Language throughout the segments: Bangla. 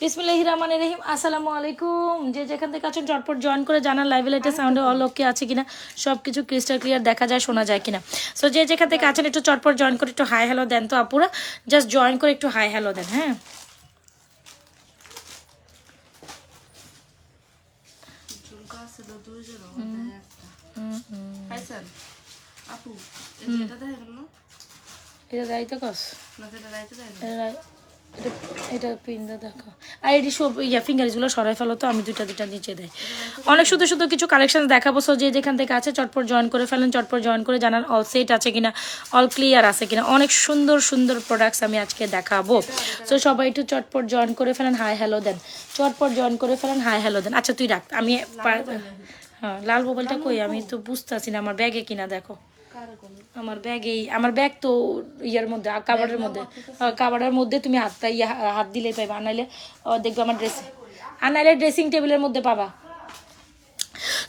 বিসমিল্লাহির রহমানির রহিম। আসসালামু আলাইকুম। যে যেখান থেকে আছেন চটপট জয়েন করে জানান লাইভ লাইটে সাউন্ডে অল ওকে আছে কিনা, সব কিছু ক্রিস্টাল ক্লিয়ার দেখা যায়, শোনা যায় কিনা। সো যে যেখান থেকে আছেন একটু চটপট জয়েন করে একটু হাই হ্যালো দেন তো আপুরা, জাস্ট জয়েন করে একটু হাই হ্যালো দেন। হ্যাঁ, এটা দায়িত্ব কস এটা পিনটা দেখো। আর এটি সব ফিঙ্গারগুলো সরাই ফেলো তো, আমি দুইটা নিচে দেয়। অনেক শুধু শুধু কিছু কালেকশন দেখাবো। সো যে যেখান থেকে আছে চটপট জয়েন করে ফেলেন, চটপট জয়েন করে জানান অল সেট আছে কিনা, অল ক্লিয়ার আছে কিনা। অনেক সুন্দর সুন্দর প্রোডাক্টস আমি আজকে দেখাবো। সো সবাই একটু চটপট জয়েন করে ফেলেন, হাই হ্যালো দেন। চটপট জয়েন করে ফেলেন, হাই হ্যালো দেন। আচ্ছা তুই রাখ, আমি হ্যাঁ লাল মোবাইলটা কই, আমি তো বুঝতেছি না আমার ব্যাগে কিনা। দেখো আমার ব্যাগ তো ইয়ার মধ্যে, কাবারের মধ্যে তুমি হাত দিলেই পাইবা, আনাইলে দেখবে আমার ড্রেসিং টেবিলের মধ্যে পাবা।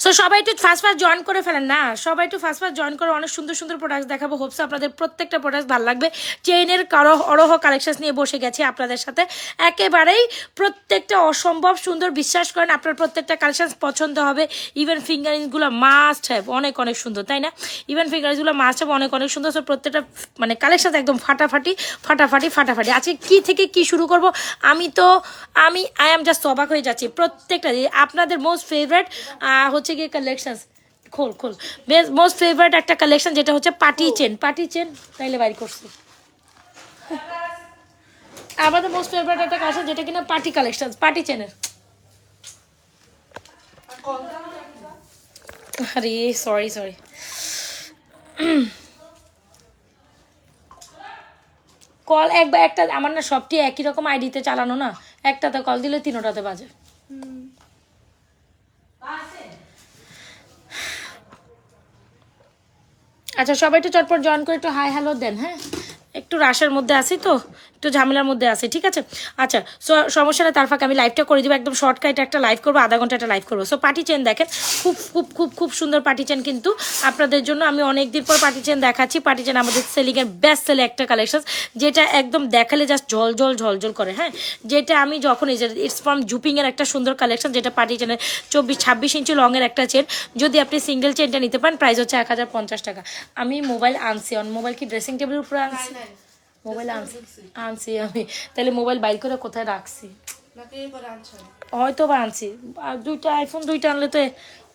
সো সবাই একটু ফার্স্ট জয়েন করে ফেলেন না, সবাই একটু ফার্স্ট জয়েন করে। অনেক সুন্দর সুন্দর প্রোডাক্টস দেখাবো। হোপস আপনাদের প্রত্যেকটা প্রোডাক্ট ভালো লাগবে। চেইনের অরহ কালেকশন নিয়ে বসে গেছি আপনাদের সাথে, একেবারেই প্রত্যেকটা অসম্ভব সুন্দর। বিশ্বাস করেন আপনার প্রত্যেকটা কালেকশন পছন্দ হবে। ইভেন ফিঙ্গারিংসগুলো মাস্ট হ্যাভ, অনেক অনেক সুন্দর, তাই না? ইভেন ফিঙ্গারিংসগুলো মাস্ট হ্যাভ, অনেক অনেক সুন্দর। সো প্রত্যেকটা মানে কালেকশন একদম ফাটাফাটি। আজকে কি থেকে কি শুরু করব, আমি আই এম জাস্ট অবাক হয়ে যাচ্ছি। প্রত্যেকটা আপনাদের মোস্ট ফেভারিট হচ্ছে গিয়ে কালেকশন, খোল মোস্ট ফেভারিট একটা কালেকশন যেটা হচ্ছে পার্টি চেন তাইলে বাইর করছি। আমাদের মোস্ট ফেভারিট একটা কালেকশন যেটা কিনা পার্টি চেনের। আরে সরি কল একবার একটা, আমার না সবটি একই রকম আইডিতে চালানো না, একটাতে কল দিলে তিনোটাতে বাজে। আচ্ছা সবাই একটু চটপট জয়েন করে একটু হাই হ্যালো দেন। হ্যাঁ, একটু রাশের মধ্যে আছি তো, একটু ঝামেলার মধ্যে আছি, ঠিক আছে? আচ্ছা সো সমস্যা নেই, তার ফাঁকে আমি লাইভটা করে দিব, একদম শর্টকাট একটা লাইভ করবো, আধা ঘন্টা একটা লাইভ করবো। সো পার্টি চেন দেখেন, খুব খুব খুব খুব সুন্দর পার্টি চেন কিন্তু আপনাদের জন্য। আমি অনেকদিন পর পার্টি চেন দেখাচ্ছি। পার্টি চেন আমাদের সেলিংয়ের বেস্ট সেলে একটা কালেকশন, যেটা একদম দেখালে জাস্ট ঝলঝল করে। হ্যাঁ, যেটা আমি যখন এই যে ইটস ফ্রম জুপিংয়ের একটা সুন্দর কালেকশন, যেটা পার্টি চেনের 26 ইঞ্চি লংয়ের একটা চেন। যদি আপনি সিঙ্গেল চেনটা নিতে পারেন, প্রাইস হচ্ছে 1050 টাকা। আমি মোবাইল আনছি, মোবাইল কি ড্রেসিং টেবিলের উপরে আনছি? মোবাইল আনছি আমি, তাহলে মোবাইল বাইর করে কোথায় রাখছি, হয়তো বা আনছি। আর দুইটা আইফোন আনলে তো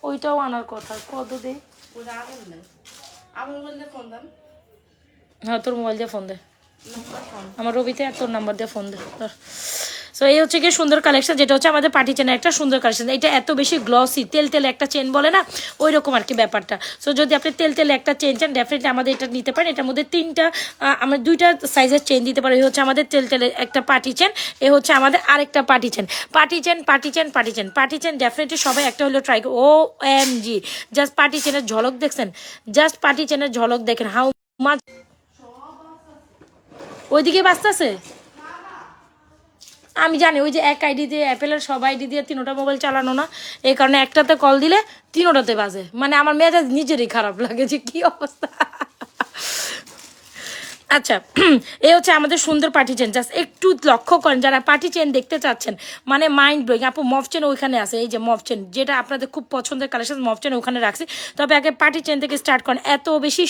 ওইটাও আনার কথা। কত দে, হ্যাঁ তোর মোবাইল দিয়ে ফোন দে, আমার রবিতে আর তোর নাম্বার দিয়ে ফোন দে। সো এই হচ্ছে গিয়ে সুন্দর কালেকশন, যেটা হচ্ছে আমাদের পার্টি চেনের একটা সুন্দর কালেকশন। এটা এত বেশি গ্লসি, তেল একটা চেন বলে না, ওই রকম আর কি ব্যাপারটা। সো যদি আপনি তেল একটা চেন চান, ডেফিনেটলি আমাদের এটা নিতে পারেন। এটার মধ্যে আমরা দুইটা সাইজের চেন দিতে পারি। এই হচ্ছে আমাদের তেলের একটা পার্টি চেন, এ হচ্ছে আমাদের আরেকটা পার্টি চেন। ডেফিনেটলি সবাই একটা হলো ট্রাই করো। OMG, জাস্ট পার্টি চেনের ঝলক দেখছেন, জাস্ট পার্টি চেনের ঝলক দেখেন। হাউ মাছ ওইদিকে বাঁচতেছে, আমি জানি ওই যে এক আইডি দিয়ে, অ্যাপেলের সব আইডি দিয়ে তিনোটা মোবাইল চালানো না, এই কারণে একটাতে কল দিলে তিনোটাতে বাজে। মানে আমার মেয়েটা নিজেরই খারাপ লাগে যে কি অবস্থা। আচ্ছা এই হচ্ছে আমাদের সুন্দর পার্টি চেন। জাস্ট একটু লক্ষ্য করেন যারা পার্টি চেন দেখতে চাচ্ছেন, মানে মাইন্ড ব্লোয়িং। আপু মফ চেন ওইখানে আছে, এই যে মফ চেন, যেটা আপনাদের খুব পছন্দের কালেকশন, মফ চেন ওখানে রাখছি। তবে আগে পার্টি চেন থেকে স্টার্ট করেন। এত বেশি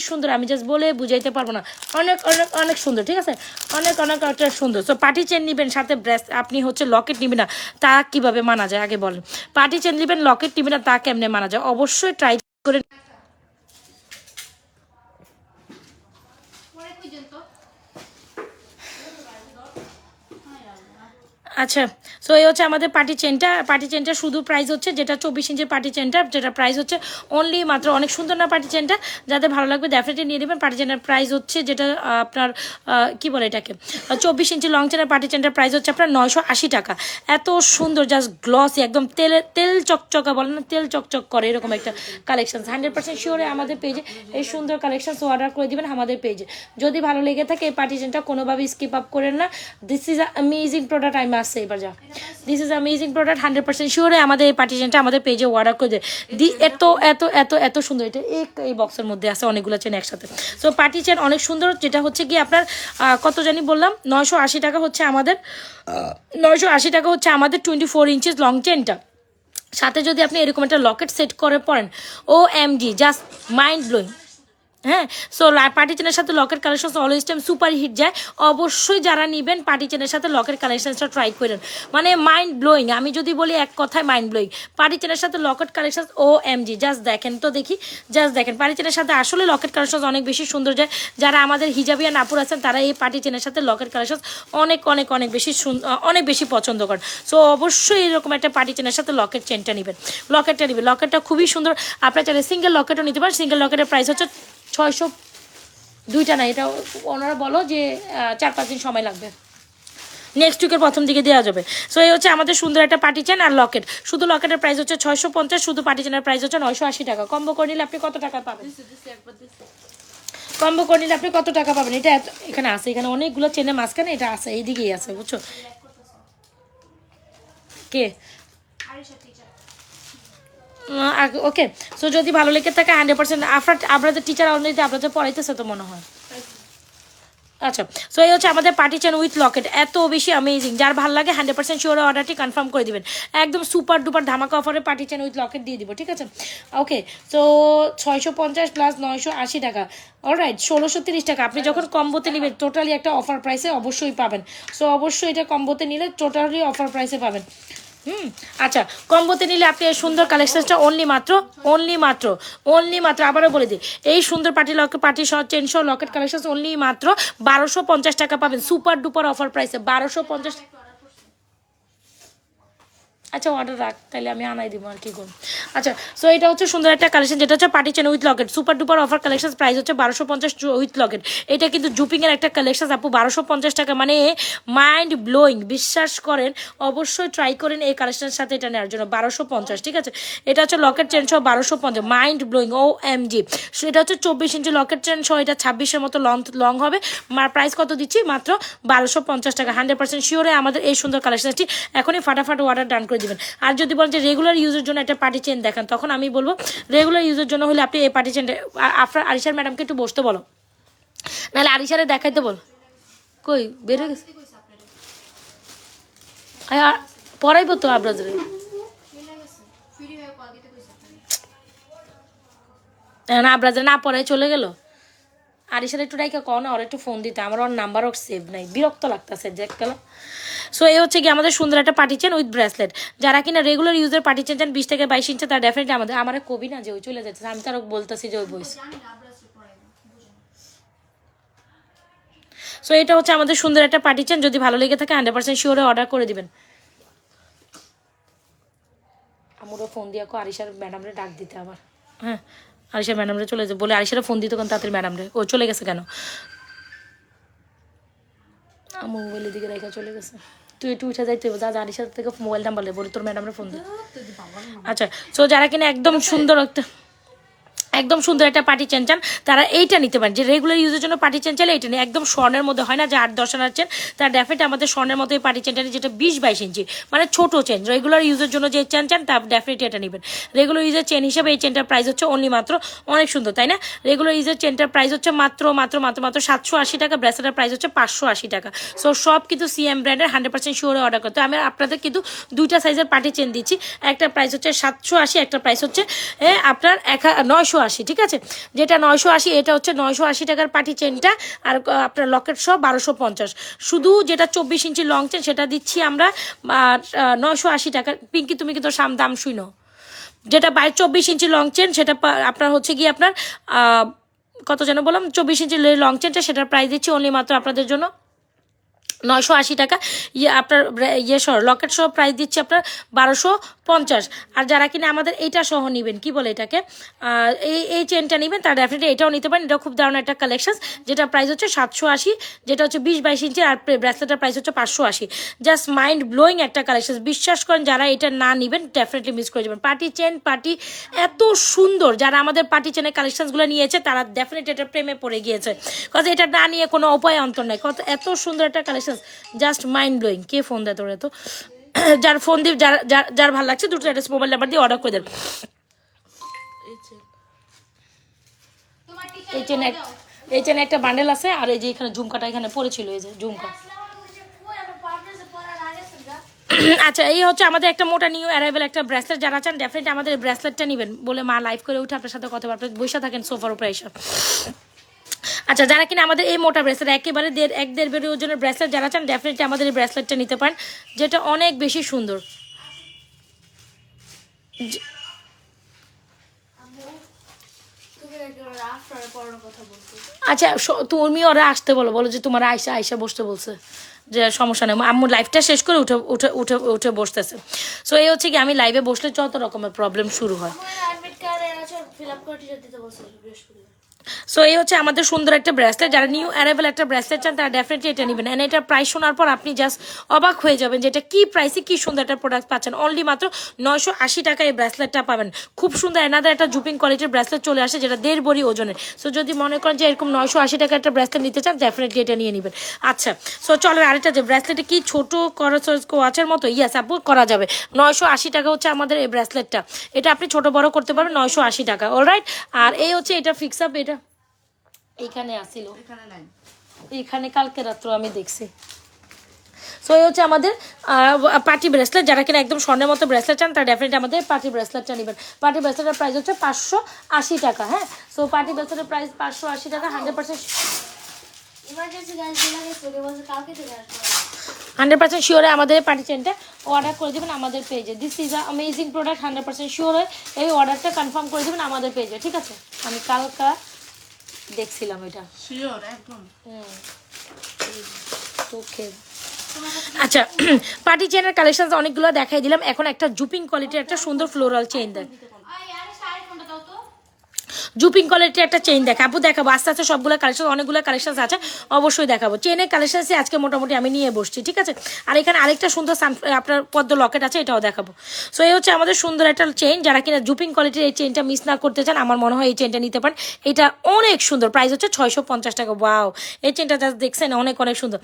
সুন্দর আমি জাস্ট বলে বুঝাইতে পারবো না। অনেক সুন্দর, ঠিক আছে? অনেক একটা সুন্দর। সো পার্টি চেন নেবেন, সাথে ব্রেসলেট, আপনি হচ্ছে লকেট নেবেন না, তা কিভাবে মানা যায় আগে বলেন? পার্টি চেন নেবেন, লকেট নেবেন না, তা কেমনে মানা যায়? অবশ্যই ট্রাই করে। আচ্ছা সো এই হচ্ছে আমাদের পার্টি চেনটা শুধু প্রাইস হচ্ছে, যেটা 24 ইঞ্চের পার্টি চেনটা, যেটা প্রাইস হচ্ছে অনলি মাত্র, অনেক সুন্দর না পার্টি চেনটা? যাদের ভালো লাগবে ডেফিনেটলি নিয়ে নেবেন। পার্টি চেনের প্রাইস হচ্ছে, যেটা আপনার কি বলে এটাকে, 24 ইঞ্চি লং চেনের পার্টি চেনটার প্রাইস হচ্ছে আপনার 980 টাকা। এত সুন্দর, জাস্ট গ্লসি, একদম তেল চকচকা বলে না, তেল চকচক করে এরকম একটা কালেকশন। 100% শিওরে আমাদের পেজে এই সুন্দর কালেকশন অর্ডার করে দিবেন আমাদের পেজে। যদি ভালো লেগে থাকে এই পার্টি চেনটা কোনোভাবে স্কিপ আপ করেন না। This is amazing product, I must আসছে এবার যা। দিস ইজ অ্যামেজিং প্রোডাক্ট, 100% শিওরে আমাদের এই পার্টি চেনটা আমাদের পেজে অর্ডার করে দেয়। এত এত এত এত সুন্দর, এটা এই বক্সের মধ্যে আছে অনেকগুলো চেন একসাথে। সো পার্টি চেন অনেক সুন্দর, যেটা হচ্ছে কি আপনার কত জানি বললাম 980 টাকা হচ্ছে আমাদের, 980 টাকা হচ্ছে আমাদের 24 ইঞ্চিস লং চেনটা। সাথে যদি আপনি এরকম একটা লকেট সেট করে পড়েন, OMG, জাস্ট মাইন্ড ব্লোয়িং। হ্যাঁ, সো পার্টি চেনের সাথে locket collection always time super hit যায়। অবশ্যই যারা নেবেন পার্টি চেনের সাথে লকেট কালেকশনসটা ট্রাই করেন, মানে মাইন্ড ব্লোয়িং। আমি যদি বলি এক কথায় মাইন্ড ব্লোয়িং। পার্টি চেনের সাথে লকেট কালেকশন OMG, জাস্ট দেখেন তো দেখি, জাস্ট দেখেন। পার্টি চেনের সাথে আসলে লকেট কালেকশন অনেক বেশি সুন্দর যায়। যারা আমাদের হিজাবিয়া নাপুর আছেন তারা এই পার্টি চেনের সাথে লকেট কালেকশন অনেক অনেক অনেক বেশি অনেক বেশি পছন্দ করেন। সো অবশ্যই এরকম একটা পার্টি চেনের সাথে লকেট চেনটা নেবেন, লকেটটা নেবেন। লকেটটা খুবই সুন্দর, আপনার চাইলে সিঙ্গেল লকেটও নিতে পারেন। সিঙ্গেল লকেটের প্রাইস হচ্ছে 600, দুইটা না, এটা ওনারা বলো যে 4-5 দিন সময় লাগবে, নেক্সট উইকের প্রথম দিকে দেওয়া যাবে। সো এই হচ্ছে আমাদের সুন্দর একটা পার্টি চেন আর লকেট। শুধু লকেটের প্রাইস হচ্ছে 650, শুধু পার্টি চেনের প্রাইস হচ্ছে 980 টাকা। কম্বো করে নিলে আপনি কত টাকা পাবেন? কম্বো করে নিলে আপনি কত টাকা পাবেন? এটা এখানে আছে, এখানে অনেকগুলো চেনের মাঝখানে এটা আছে, এইদিকেই আছে, বুঝছো? কে? ওকে, সো যদি ভালো লেগে থাকে 100% আপনাদের টিচার অলরেডি আপনাদের পড়াইতেছে তো মনে হয়। আচ্ছা, সো এই হচ্ছে আমাদের পার্টি চেন উইথ লকেট, এত বেশি অ্যামেজিং। যার ভালো লাগে 100% শিওর অর্ডারটি কনফার্ম করে দিবেন। একদম সুপার ডুপার ধামাকা অফারে পার্টি চেন উইথ লকেট দিয়ে দিব, ঠিক আছে? ওকে, সো 650 প্লাস 980 টাকা, অলরাইট 1630 টাকা। আপনি যখন কম্বোতে নেবেন টোটালি একটা অফার প্রাইসে অবশ্যই পাবেন। সো অবশ্যই এটা কম্বোতে নিলে টোটালি অফার প্রাইসে পাবেন। আচ্ছা, কম্বোতে নিলে আপনি এই সুন্দর কালেকশনসটা অনলি মাত্র আবারও বলে দিই, এই সুন্দর পার্টি চেন সহ লকেট কালেকশন অনলি মাত্র 1250 টাকা পাবেন, সুপার ডুপার অফার প্রাইসে 1250। আচ্ছা, অর্ডার রাখ, তাহলে আমি আনাই দিব আর কি করব। আচ্ছা, সো এটা হচ্ছে সুন্দর একটা কালেকশন, যেটা হচ্ছে party chain with Locket, super duper offer collection, price হচ্ছে 1250 উইথ লকেট। এটা কিন্তু জুপিংয়ের একটা কালেকশন আপু, 1250 টাকা, মানে মাইন্ড ব্লোয়িং। বিশ্বাস করেন, অবশ্যই ট্রাই করেন এই কালেকশনের সাথে এটা নেওয়ার জন্য। 1250, ঠিক আছে? এটা হচ্ছে লকেট চেন সহ 1250, মাইন্ড ব্লোয়িং, OMG। এটা হচ্ছে 24 ইঞ্চি লকেট চেন সহ, এটা 26-এর মতো লং হবে। প্রাইস কত দিচ্ছি? মাত্র 1250 টাকা। 100% শিওরে আমাদের এই সুন্দর কালেকশনটি এখনই ফাটাফাট অর্ডার ডান করে দিবেন। আর যদি বলেন যে রেগুলার ইউজের জন্য একটা পার্টি চেন দেখান, তখন আমি বলবো রেগুলার ইউজের জন্য হলে আপনি এই পার্টি চেনটা আপনার আরিশার ম্যাডামকে একটু বসতে বলো, নাহলে আরিশারে দেখাইতে বল। কই বের হয়ে গেছে? পড়াইবো তো আবরাজরে, না আবরাজরে না পড়াই চলে গেল। আরিশার একটু ডাইকা কও না, ওর একটু ফোন দিতে, আমার ওর নাম্বারও সেভ নাই, বিরক্ত লাগতেছে দেখ গেল। সো এই হচ্ছে কি আমাদের সুন্দর একটা পার্টি চেন উইথ ব্রেসলেট। যারা কিনা রেগুলার ইউজের পার্টি চেন চান 20 থেকে 22 ইঞ্চি, তারা ডেফিনেটলি আমার কবি না যে ওই চলে যাচ্ছে, আমি তারও বলতেছি যে ওই বইস। সো এটা হচ্ছে আমাদের সুন্দর একটা পার্টি চেন, যদি ভালো লেগে থাকে 100% শিওরে অর্ডার করে দিবেন। আমারও ফোন দিয়ে আরিশার ম্যাডামরে ডাক দিতে আবার, হ্যাঁ আরিশার ম্যাডামরে চলে যাবে বলে, আরিশারে ফোন দিতে কোন তাড়াতাড়ি ম্যাডামরে, ও চলে গেছে কেন? আমার মোবাইলের দিকে রেখা চলে গেছে। তুই একটু উঠে যাইতে যা, আরিশার থেকে মোবাইল নাম্বার বলি তোর ম্যাডামরে ফোন দে। আচ্ছা, সো যারা কিনা একদম সুন্দর একটা পার্টি চেন চান, তারা এইটা নিতে পারেন। যে রেগুলার ইউজের জন্য পার্টি চেন চাইলে এইটা নেই, একদম স্বর্ণের মধ্যে হয় না যে 8-10 আনার চেন, তার ডেফিনেটলি আমাদের স্বর্ণের মতো এই পার্টি চেনটা নিয়ে, যেটা 20-22 ইঞ্চি, মানে ছোট চেন। রেগুলার ইউজের জন্য যে চেন চান, তা ডেফিনেটলি এটা নেবেন। রেগুলার ইউজের চেন হিসেবে এই চেনটার প্রাইস হচ্ছে অনলি মাত্র, অনেক সুন্দর তাই না? রেগুলার ইউজের চেনটার প্রাইস হচ্ছে মাত্র 780 টাকা, ব্রেসলেটের প্রাইস হচ্ছে 580 টাকা। সো সব কিন্তু CM ব্র্যান্ডের 100% শিওরে অর্ডার করতে। আমি আপনাদের কিন্তু দুইটা সাইজের পার্টি চেন দিচ্ছি, একটা প্রাইস হচ্ছে 780, একটা প্রাইস হচ্ছে আপনার 980, ঠিক আছে? যেটা 980, এটা হচ্ছে 980 টাকার পার্টি চেনটা, আর আপনার লকেট সহ 1250। শুধু যেটা 24 ইঞ্চি লং চেন সেটা দিচ্ছি আমরা 980 টাকা। পিঙ্কি তুমি কিন্তু দাম শুনো, যেটা 24 ইঞ্চি লং চেন সেটা আপনার হচ্ছে গিয়ে আপনার কত যেন বললাম, 24 ইঞ্চি লং চেনটা, সেটার প্রাইস দিচ্ছি অনলি মাত্র আপনাদের জন্য 980 টাকা। আপনার সহ লকেট সহ প্রাইস দিচ্ছি আপনার 50। আর যারা কিনা আমাদের এইটা সহ নেবেন, কি বলে এটাকে, এই চেনটা নেবেন, তারা ডেফিনেটলি এটাও নিতে পারেন। এটা খুব দারুণ একটা কালেকশন, যেটা প্রাইস হচ্ছে 780, যেটা হচ্ছে 20-22 ইঞ্চি, আর ব্রেসলেটের প্রাইস হচ্ছে 580। জাস্ট মাইন্ড ব্লোয়িং একটা কালেকশন, বিশ্বাস করেন যারা এটা না নেবেন ডেফিনেটলি মিস করে যাবেন। পার্টি চেন, পার্টি এত সুন্দর, যারা আমাদের পার্টি চেনের কালেকশনসগুলো নিয়েছে তারা ডেফিনেটলি এটা প্রেমে পড়ে গিয়েছে, কজ এটা না নিয়ে কোনো উপায় অন্তর নেই। কত এত সুন্দর একটা কালেকশন, জাস্ট মাইন্ড ব্লোয়িং। কে ফোন দেয় তোরা তো? যার ফোন দিয়ে যার ভালো লাগছে দুটো অ্যাড্রেস মোবাইল নাম্বার দিয়ে অর্ডার করে দেন। এই চেনে একটা বান্ডেল আছে, আর এই যে এখানে ঝুমকাটা এখানে পড়েছিল, এই যে ঝুমকা। আচ্ছা, এই হচ্ছে আমাদের একটা মোটা নিউ অ্যারাইভেল একটা ব্রেসলেট। যারা চান ডেফিনেটলি আমাদের এই ব্রেসলেটটা নেবেন। বলে মা লাইভ করে উঠে আপনার সাথে কথা বলতে বসে থাকেন সোফার উপরে এসে। আচ্ছা, যারা কিনা আমাদের এই মোটা ব্রেসলেট একেবারে 1.5 বেডি ওজনের ব্রেসলেট যারা চান ডেফিনেটলি আমাদের এই ব্রেসলেটটা নিতে পারেন, যেটা অনেক বেশি সুন্দর। আচ্ছা, তুমি ওরা আসতে বলো, বলো যে তোমার আয়সা বসতে বলছে, যে সমস্যা নেই, আম্মু লাইভটা শেষ করে উঠে উঠে উঠে উঠে বসতেছে। সো এই হচ্ছে কি, আমি লাইভে বসলে যত রকমের প্রবলেম শুরু হয়। সো এই হচ্ছে আমাদের সুন্দর একটা ব্রেসলেট। যারা নিউ অ্যারাইভেল একটা ব্রেসলেট চান তারা ডেফিনেটলি এটা নেবেন। এন্ড এটার প্রাইস শোনার পর আপনি জাস্ট অবাক হয়ে যাবেন যে এটা কি প্রাইসে কি সুন্দর একটা প্রোডাক্ট পাচ্ছেন। অনলি মাত্র 980 টাকায় এই ব্রেসলেটটা পাবেন। খুব সুন্দর এনাদের একটা জুপিং কোয়ালিটির ব্রেসলেট চলে আসে, যেটা 1.5 ভরি ওজনের। সো যদি মনে করেন যে এরকম 980 টাকা একটা ব্রেসলেট নিতে চান ডেফিনেটলি এটা নিয়ে নেবেন। আচ্ছা, সো চলো আরেকটা, যে ব্রেসলেটে কি ছোট কোয়াচের মতো, ইয়াস আপু করা যাবে। 980 টাকা হচ্ছে আমাদের এই ব্রেসলেটটা। এটা আপনি ছোট বড় করতে পারবেন, 980 টাকা। অলরাইট। আর এই হচ্ছে এটা ফিক্স আপ, এটা এইখানে আসিল, এইখানে কালকে রাত্র আমি দেখছি। সো এই হচ্ছে আমাদের পার্টি ব্রেসলেট। যারা কিনা একদম স্বর্ণের মতো ব্রেসলেট চান তারা ডেফিনেটলি আমাদের পার্টি ব্রেসলেটটা নেবেন। পার্টি ব্রেসলেটের প্রাইস হচ্ছে 580 টাকা। হ্যাঁ, সো পার্টি ব্রেসলেটের প্রাইস 580 টাকা। 100% শিওরে আমাদের পার্টি চেনটা অর্ডার করে দেবেন আমাদের পেজে। This is a amazing product, 100% sure হয়ে এই অর্ডারটা কনফার্ম করে দেবেন আমাদের পেজে, ঠিক আছে? আমি কালকা দেখছিলাম এটা শিওর একদম। ওকে, আচ্ছা, পার্টি চেনের কালেকশন অনেকগুলো দেখাই দিলাম। এখন একটা জুপিং কোয়ালিটির একটা সুন্দর ফ্লোরাল চেইন দেন, জুপিং কোয়ালিটির একটা চেইন দেখাবো আস্তে আস্তে সবগুলো কালেকশন, অনেকগুলো কালেকশন আছে, অবশ্যই দেখাবো। চেনের কালেকশন আজকে মোটামুটি আমি নিয়ে বসছি, ঠিক আছে? আর এখানে আরেকটা সুন্দর আপনার পদ্ম লকেট আছে, এটাও দেখাবো। সো এই হচ্ছে আমাদের সুন্দর একটা চেইন। যারা কিনা জুপিং কোয়ালিটির এই চেইনটা মিস না করতে চান, আমার মনে হয় এই চেইনটা নিতে পারেন। এটা অনেক সুন্দর, প্রাইস হচ্ছে 650 টাকা। ওয়াও, এই চেইনটা জাস্ট দেখছেন, অনেক অনেক সুন্দর।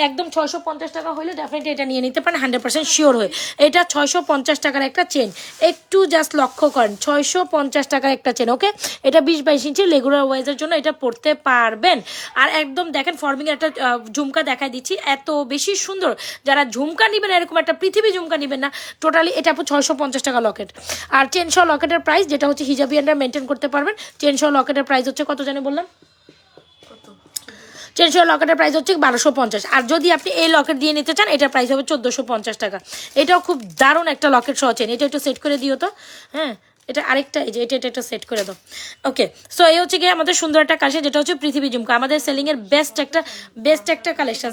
একদম 650 টাকা হলে ডেফিনেটলি এটা নিয়ে নিতে পারেন, 100% শিওর হয়ে। এটা 650 টাকার একটা চেন, একটু জাস্ট লক্ষ্য করেন, 650 টাকার একটা চেন। ওকে, এটা 20-22 ইঞ্চি রেগুলার ওয়াইজের জন্য এটা পড়তে পারবেন। আর একদম দেখেন ফর্মিং একটা ঝুমকা দেখাই দিচ্ছি, এত বেশি সুন্দর। যারা ঝুমকা নেবেন, এরকম একটা পৃথিবী ঝুমকা নেবেন না, টোটালি এটা 650 টাকা লকেট। আর চেন সহ লকেটের প্রাইস, যেটা হচ্ছে হিজাবিয়ানরা মেনটেন করতে পারবেন, চেন সহ লকেটের প্রাইস হচ্ছে কত জানি বললাম, চেন সহ লকেটের প্রাইস হচ্ছে 1250। আর যদি আপনি এই লকেট দিয়ে নিতে চান, এটার প্রাইস হবে 1450 টাকা। এটাও খুব দারুণ একটা লকেট সহ চেন। এটা একটু সেট করে দিও তো। হ্যাঁ, এটা আরেকটা, এই যে এটা একটা সেট করে দাও। ওকে, সো এই হচ্ছে গিয়ে আমাদের সুন্দর একটা কালেকশন, যেটা হচ্ছে পৃথিবী ঝুমকা, আমাদের সেলিংয়ের বেস্ট একটা কালেকশন।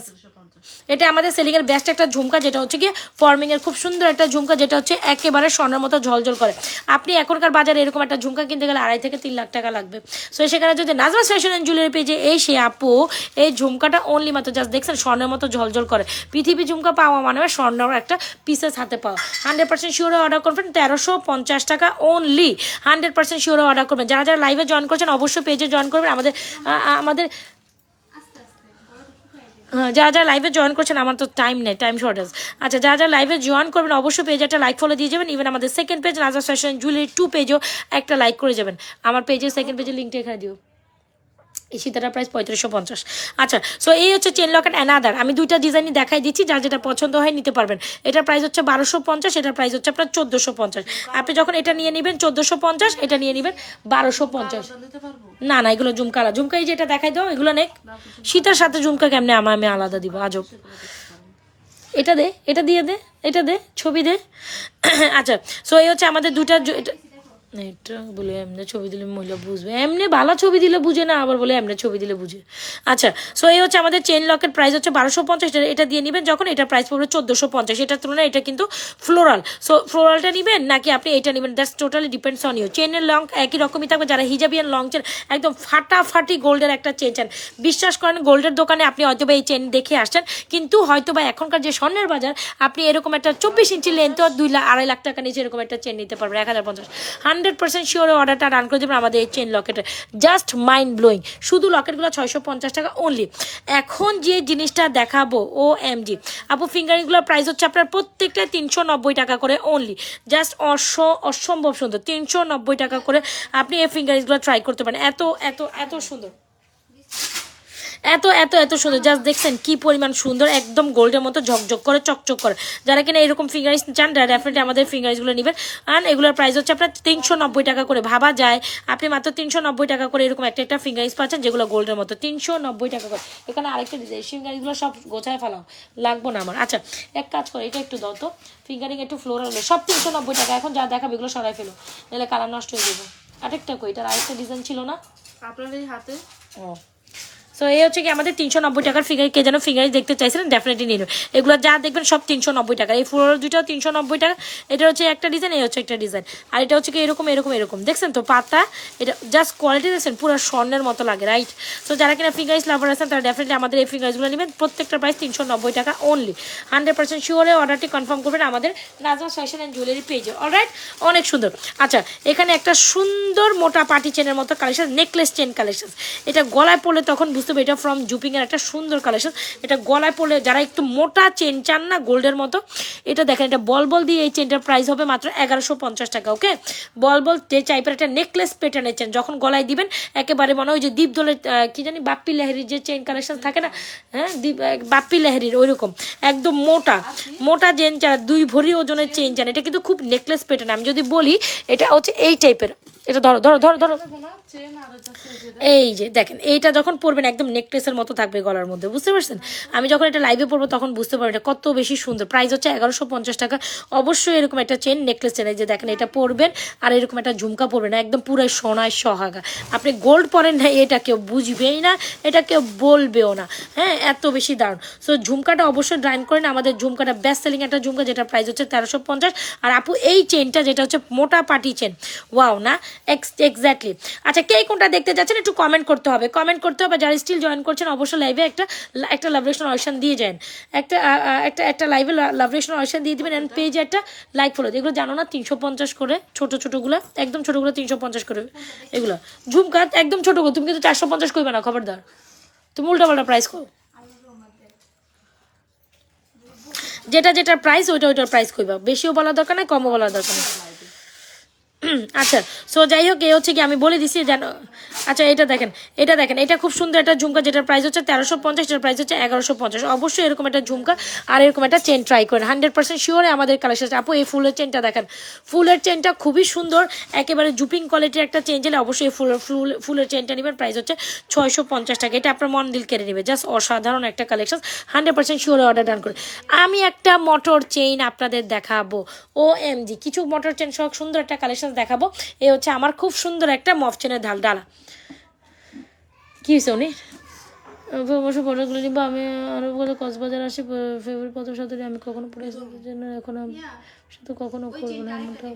এটা আমাদের সেলিংয়ের বেস্ট একটা ঝুমকা, যেটা হচ্ছে গিয়ে ফর্মিংয়ের খুব সুন্দর একটা ঝুমকা, যেটা হচ্ছে একেবারে স্বর্ণের মতো ঝলঝল করে। আপনি এখনকার বাজারে এরকম একটা ঝুমকা কিনতে গেলে 2.5 থেকে 3 লাখ টাকা লাগবে। সো সেখানে যদি নাজমাস ফ্যাশন অ্যান্ড জুয়েলারি পেজে সে আপু এই ঝুমকাটা অনলি মাত্র জাস্ট দেখছেন স্বর্ণের মতো ঝলঝল করে। পৃথিবী ঝুমকা পাওয়া মানে স্বর্ণের একটা পিসেস হাতে পাওয়া। 100% শিওরে অর্ডার করবেন, 1350 টাকা অনলি। 100% শিওরে অর্ডার করবেন। যারা যারা লাইভে জয়েন করছেন অবশ্যই পেজে জয়েন করবেন। আমাদের যারা যারা লাইভে জয়েন করছেন, আমার তো টাইম নেই, টাইম শর্টেজ। আচ্ছা, যারা যারা লাইভে জয়েন করবেন অবশ্যই পেজে একটা লাইক ফলো দিয়ে যাবেন। ইভেন আমাদের second page Nazma's fashion jewellery 2 পেজও একটা লাইক করে যাবেন। আমার পেজের সেকেন্ড পেজের লিঙ্কটা এখানে দিও। এই সীতাটার প্রাইস 3550। আচ্ছা, সো এই হচ্ছে চেন লকেট অ্যানাদার। আমি দুইটা ডিজাইনই দেখাই দিচ্ছি, যার যেটা পছন্দ হয় নিতে পারবেন। এটার প্রাইস হচ্ছে 1250, এটার প্রাইস হচ্ছে আপনার 1450। আপনি যখন এটা নিয়ে নেবেন 1450, এটা নিয়ে নেবেন 1250। না না, এগুলো ঝুমকা এই যে এটা দেখাই দাও, এগুলো নেক। সীতার সাথে ঝুমকা কেমনে আমি আলাদা দিব, আজব। এটা দে, এটা দিয়ে দে, এটা দে, ছবি দে। আচ্ছা, সো এই হচ্ছে আমাদের দুইটা, এটা বলে এমনি ছবি দিলে মহিলা বুঝবে, এমনি ভালো ছবি দিলে বুঝে না, আবার বলে এমনি ছবি দিলে বুঝে। আচ্ছা, সো এই হচ্ছে আমাদের চেন লকের প্রাইস হচ্ছে 1250, এটা দিয়ে নেবেন যখন, এটা প্রাইস পড়বে 1450। এটার তুলনায় এটা কিন্তু ফ্লোরাল, সো ফ্লোরালটা নেবেন নাকি আপনি এটা নেবেন, that's totally depends on you. চেনের লং একই রকমই থাকবে, যারা হিজাবিয়ান লং চেন একদম ফাটাফাটি গোল্ডের একটা চেন চান, বিশ্বাস করেন গোল্ডের দোকানে আপনি হয়তো বা এই চেন দেখে আসছেন, কিন্তু হয়তো বা এখনকার যে স্বর্ণের বাজার, আপনি এরকম একটা 24 ইঞ্চি লেন্থ 2-2.5 লাখ টাকা নিচে এরকম একটা চেন নিতে পারবেন 1050। 100% শিওর অর্ডারটা রান করে দেবেন আমাদের এই চেন লকেটে, জাস্ট মাইন্ড ব্লোয়িং। শুধু লকেটগুলো 650 টাকা অনলি। এখন যে জিনিসটা দেখাবো OMG আপু, ফিঙ্গারিংগুলোর প্রাইস হচ্ছে আপনার প্রত্যেকটা 390 টাকা করে অনলি, জাস্ট অসম্ভব সুন্দর। 390 টাকা করে আপনি এই ফিঙ্গারিংগুলো ট্রাই করতে পারেন, এত এত এত সুন্দর, এত এত এত সুন্দর। জাস্ট দেখছেন কি পরিমাণ সুন্দর, একদম গোল্ডের মতো ঝকঝক করে চকচক করে। যারা কিনা এরকম ফিঙ্গারিংস চান ডেফিনেটলি আমাদের ফিঙ্গারিংসগুলো নেবেন। আর এগুলোর প্রাইস হচ্ছে আপনার 390 টাকা করে। ভাবা যায় আপনি মাত্র 390 টাকা করে এরকম একটা একটা ফিঙ্গারিংস পাচ্ছেন যেগুলো গোল্ডের মতো, 390 টাকা করে। এখানে আরেকটা ডিজাইন, ফিঙ্গারিংসগুলো সব গোছায় ফেলাও, লাগবো না আমার। আচ্ছা এক কাজ করে, এটা একটু দাও তো, ফিঙ্গারিং একটু ফ্লোরাল হলো, সব 390 টাকা। এখন যা দেখাবে এগুলো সরাই ফেলো, নাহলে কালার নষ্ট হয়ে যাবে। আরেকটা কই, এটার আরেকটা ডিজাইন ছিল না আপনার এই হাতে? ও, সো এই হচ্ছে কি আমাদের 390 টাকার ফিগার। কে যেন ফিগার দেখতে চাইছিলেন, ডেফিনেটলি নিন। এগুলো যা দেখবেন সব 390 টাকা। এই ফ্লোরাল দুইটাও 390 টাকা। এটা হচ্ছে একটা ডিজাইন, এই হচ্ছে একটা ডিজাইন, আর এটা হচ্ছে কি এরকম এরকম এরকম। দেখছেন তো পাতা, এটা জাস্ট কোয়ালিটি দেখছেন, পুরো স্বর্ণের মতো লাগে, রাইট? সো যারা কিনা ফিঙ্গারিংস লাভার আছেন তারা ডেফিনেটলি আমাদের এই ফিঙ্গারিংসগুলো নেবেন। প্রত্যেকটা প্রাইস 390 টাকা অনলি। 100% শিওরে অর্ডারটি কনফার্ম করবেন আমাদের নাজমা ফ্যাশন অ্যান্ড জুয়েলারি পেজে। অলরাইট, অনেক সুন্দর। আচ্ছা, এখানে একটা সুন্দর মোটা পাটি চেনের মতো কালেকশন, নেকলেস চেন কালেকশন। এটা গলায় পড়লে তখন বুঝতে হবে এটা ফ্রম জুপিংয়ের একটা সুন্দর কালেকশন। এটা গলায় পড়লে যারা একটু মোটা চেন চান না গোল্ডের মতো, এটা দেখেন, এটা বল বল দিয়ে এই চেনটার প্রাইস হবে মাত্র 1150 টাকা। ওকে, বল বল যে টাইপের একটা নেকলেস প্যাটার্নের চেন, যখন গলায় দিবেন একেবারে মনে হয় যে দীপ দোলের কি জানি বাপ্পি লেহারির যে চেন কালেকশন থাকে না, হ্যাঁ বাপ্পি লেহারির ওইরকম একদম মোটা মোটা চেন চান, 2 ভরি ওজনের চেন চান। এটা কিন্তু খুব নেকলেস প্যাটার্ন। আমি যদি বলি এটা হচ্ছে এই টাইপের, এটা ধরো ধরো ধরো ধরো, এই যে দেখেন, এইটা যখন পরবেন একদম নেকলেসের মতো থাকবে গলার মধ্যে, বুঝতে পারছেন? আমি যখন এটা লাইভে পরবো তখন বুঝতে পারবো এটা কত বেশি সুন্দর। প্রাইস হচ্ছে 1150 টাকা। অবশ্যই এরকম একটা চেন নেকলেস চেন, এই যে দেখেন এটা পরবেন, আর এরকম একটা ঝুমকা পরবেন, একদম পুরো সোনায় সোহাগা। আপনি গোল্ড পরেন না, এটা কেউ বুঝবেই না, এটা কেউ বলবেও না, হ্যাঁ এত বেশি দারুণ। সো ঝুমকাটা অবশ্যই ডাইন করেন, আমাদের ঝুমকাটা বেস্ট সেলিং একটা ঝুমকা, যেটা প্রাইস হচ্ছে 1350। আর আপু এই চেনটা যেটা হচ্ছে মোটা পাটি চেন, ওয়াও না, এক্স্যাক্টলি। আচ্ছা, কে কোনটা দেখতে যাচ্ছেন একটু কমেন্ট করতে হবে, কমেন্ট করতে হবে। যারা স্টিল জয়েন করছেন অবশ্যই লাইভে একটা লাভরেশন অপশন দিয়ে যান, একটা লাইভে লাভরেশন অপশন দিয়ে দিবেন, এন্ড পেজে একটা লাইক ফলো। এগুলো জানো না 350 করে, ছোটোগুলো একদম ছোটোগুলো 350 করে। এগুলো ঝুমকা একদম ছোটোগুলো, তুমি কিন্তু 450 করবে না, খবরদার। তুমি উল্টাপাল্টা প্রাইস করো, যেটার প্রাইস ওইটার প্রাইস কইবা, বেশিও বলা দরকার নাই, কমও বলা দরকার নেই। আচ্ছা, সো যাই হোক, এ হচ্ছে কি আমি বলে দিছি জানো। আচ্ছা, এটা দেখেন, এটা খুব সুন্দর একটা ঝুমকা, যেটার প্রাইস হচ্ছে 1350, যেটার প্রাইস হচ্ছে 1150। অবশ্যই এরকম একটা ঝুমকা আর এরকম একটা চেন ট্রাই করেন, 100% শিওরে আমাদের কালেকশন। আপু এই ফুলের চেনটা দেখেন, ফুলের চেনটা খুবই সুন্দর, একেবারে জুপিং কোয়ালিটির একটা চেন চাইলে অবশ্যই ফুলের চেনটা নেবেন। প্রাইস হচ্ছে 650 টাকা। এটা আপনার মন দিল কেড়ে নেবে, জাস্ট অসাধারণ একটা কালেকশন, 100% শিওরে অর্ডার ডান করে। আমি একটা মোটর চেইন আপনাদের দেখাবো, OMG কিছু মোটর চেন সহ সুন্দর একটা কালেকশন দেখাবো। এ হচ্ছে আমার খুব সুন্দর একটা মফ চেনের ডালা। কি হয়েছে উনি অবশ্য প্রোডাক্টগুলো নিবো। আমি আরও বলে কক্সবাজার আসি ফেব্রুয়ারি 17 আমি কখনো পড়ে জন্য এখন আমি শুধু কখনো করবো না, এমনটা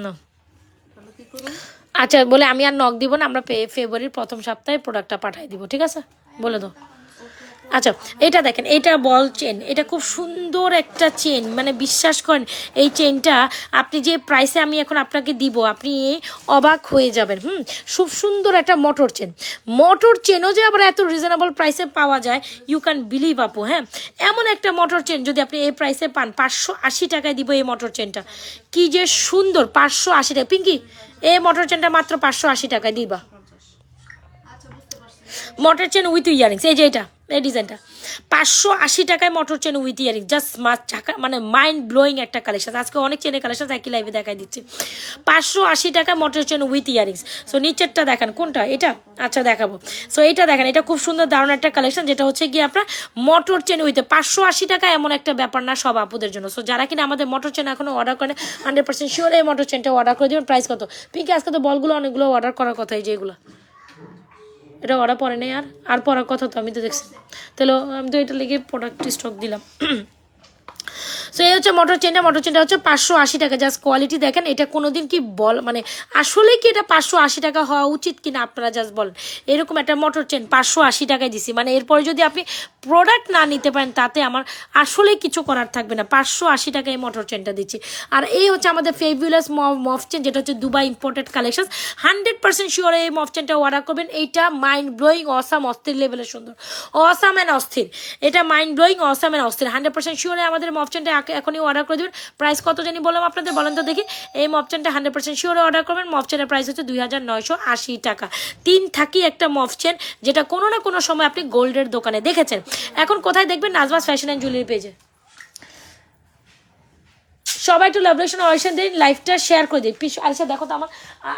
না। আচ্ছা, বলে আমি আর নক দিব না, আমরা ফেব্রুয়ারির প্রথম সপ্তাহে প্রোডাক্টটা পাঠিয়ে দিব, ঠিক আছে? বলে দাও। আচ্ছা, এটা দেখেন, এটা বল চেন, এটা খুব সুন্দর একটা চেন, মানে বিশ্বাস করেন এই চেনটা আপনি যে প্রাইসে আমি এখন আপনাকে দিব আপনি অবাক হয়ে যাবেন। খুব সুন্দর একটা মোটর চেনও যে আবার এত রিজনেবল প্রাইসে পাওয়া যায়, ইউ ক্যান বিলিভ আপু। হ্যাঁ, এমন একটা মোটর চেন যদি আপনি এই প্রাইসে পান, 580 টাকায় দিব এই মোটর চেনটা। কি যে সুন্দর, 580 টাকা। পিঙ্কি, এই মোটর চেনটা মাত্র 580 টাকায় দিবা। মোটর চেন উইথ ইয়ারিংস, এই যে এটা এই ডিজাইনটা 580 টাকায় motor chain with earring, just মানে মাইন্ড ব্লোয়িং একটা কালেকশন। আজকে অনেক চেনের কালেকশন একই লাইভে দেখাই দিচ্ছি। 580 টাকায় motor chain with earrings. So নিচেরটা দেখেন, কোনটা এটা, আচ্ছা দেখাবো। সো এটা দেখেন, এটা খুব সুন্দর দারুণ একটা কালেকশন, যেটা হচ্ছে গিয়ে আপনার মোটর চেন উইথে 580 টাকা, এমন একটা ব্যাপার না সব আপুদের জন্য। সো যারা কিনা আমাদের মোটর চেন এখনো অর্ডার করেন 100% শিওর এই মোটর চেনটা অর্ডার করে দেবেন। প্রাইস কত পিঙ্কি? আজকে তো বলগুলো অনেকগুলো অর্ডার করার কথা, এই যেগুলো এটা অর্ডার পরে নেই আর পরার কথা তো আমি তো দেখছি, তাহলে আমি তো এটা লেগে প্রোডাক্ট স্টক দিলাম। সো এই হচ্ছে মোটর চেনটা হচ্ছে 580 টাকা। জাস্ট কোয়ালিটি দেখেন, এটা কোনোদিন কি মানে আসলে কি এটা 580 টাকা হওয়া উচিত কিনা আপনারা জাস্ট বলেন। এরকম একটা মোটর চেন 580 টাকায় দিছি, মানে এরপরে যদি আপনি প্রোডাক্ট না নিতে পারেন তাতে আমার আসলেই কিছু করার থাকবে না। 580 টাকায় এই মোটর চেনটা দিচ্ছি। আর এই হচ্ছে আমাদের ফেভিউলাস মফ চেন, যেটা হচ্ছে দুবাই ইম্পোর্টেড কালেকশন। 100% শিওর এই মফ চেনটা অর্ডার করবেন। এইটা মাইন্ড ব্লোয়িং অসাম অস্থির লেভেলের সুন্দর, অসাম অ্যান্ড অস্থির। এটা মাইন্ড ব্লোয়িং অসাম অ্যান্ড অস্থির। 100% শিওর আমাদের মফ চেনটা এখনই অর্ডার করে দেবেন। প্রাইস কত জানি বললাম আপনাদের, বলেন তো দেখি। এই মফ চেনটা 100% শিওরে অর্ডার করবেন। মফ চেনের প্রাইস হচ্ছে 2980 টাকা। 3 থাকি একটা মফ চেন, যেটা কোনো না কোনো সময় আপনি গোল্ডের দোকানে দেখেছেন। এখন কোথায় দেখবেন? নাজমাস ফ্যাশন অ্যান্ড জুয়েলারি পেজে। সবাই একটু লাভলেশন অয়েশন দিন, লাইভটা শেয়ার করে দিন। আচ্ছা দেখো তো আমার